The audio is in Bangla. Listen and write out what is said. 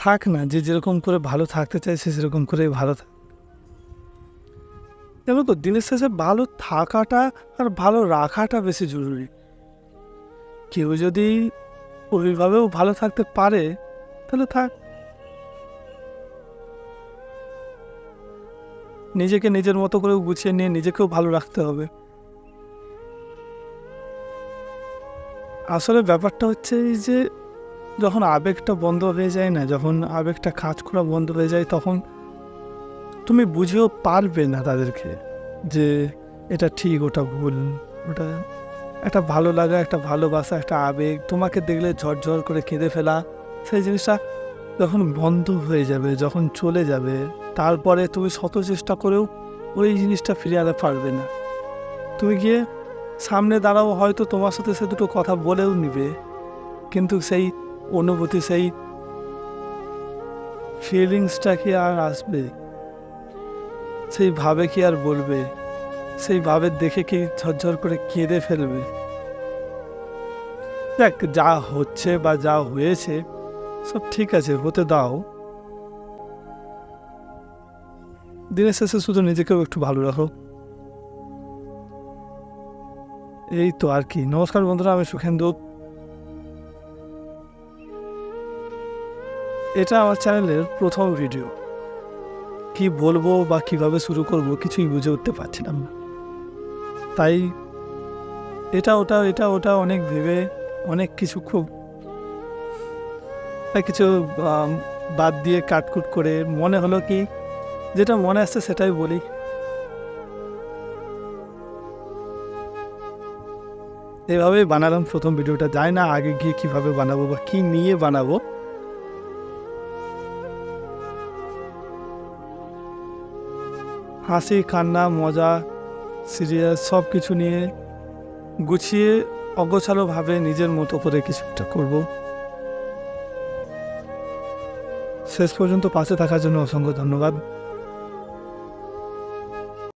থাক না, যে যেরকম করে ভালো থাকতে চায় সে সেরকম করেই ভালো থাক। জানো তো, দিনের শেষে ভালো থাকাটা আর ভালো রাখাটা বেশি জরুরি। কেউ যদি ওইভাবেও ভালো থাকতে পারে তাহলে থাক। নিজেকে নিজের মতো করে গুছিয়ে নিয়ে নিজেকেও ভালো রাখতে হবে। আসলে ব্যাপারটা হচ্ছে এই যে যখন আবেগটা বন্ধ হয়ে যায় না, যখন আবেগটা কাজ করা বন্ধ হয়ে যায়, তখন তুমি বুঝেও পারবে না তাদেরকে যে এটা ঠিক ওটা ভুল। ওটা একটা ভালো লাগা, একটা ভালোবাসা, একটা আবেগ, তোমাকে দেখলে ঝরঝর করে কেঁদে ফেলা, সেই জিনিসটা যখন বন্ধ হয়ে যাবে, যখন চলে যাবে, তারপরে তুমি শত চেষ্টা করেও ওই জিনিসটা ফিরে আনতে পারবে না। তুমি গিয়ে সামনে দাঁড়াও, হয়তো তোমার সাথে সে দুটো কথা বলেও নিবে, কিন্তু সেই অনুভূতি, সেই ফিলিংসটা কি আর আসবে? সেইভাবে কি আর বলবে? সেইভাবে দেখে কি ঝরঝর করে কেঁদে ফেলবে? দেখ, যা হচ্ছে বা যা হয়েছে সব ঠিক আছে, হতে দাও। দিনের শেষে শুধু নিজেকেও একটু ভালো রাখো। এই তো আর কি। নমস্কার বন্ধুরা, আমি সুখেন্দু। এটা আমার চ্যানেলের প্রথম ভিডিও। কি বলবো বা কিভাবে শুরু করব কিছুই বুঝে উঠতে পারছিলাম না, তাই এটা ওটা অনেক ভেবে অনেক কিছু খুব কিছু আম, বাদ দিয়ে কাটকুট করে মনে হলো কি যেটা মনে আসছে সেটাই বলি। এভাবেই বানালাম প্রথম ভিডিওটা। জানি না আগে গিয়ে কিভাবে বানাবো বা কি নিয়ে বানাবো। হাসি, কান্না, মজা, সিরিয়াস সব কিছু নিয়ে গুছিয়ে অগোছালোভাবে নিজের মতো করে কিছু একটা করবো। শেষ পর্যন্ত পাশে থাকার জন্য অসংখ্য ধন্যবাদ।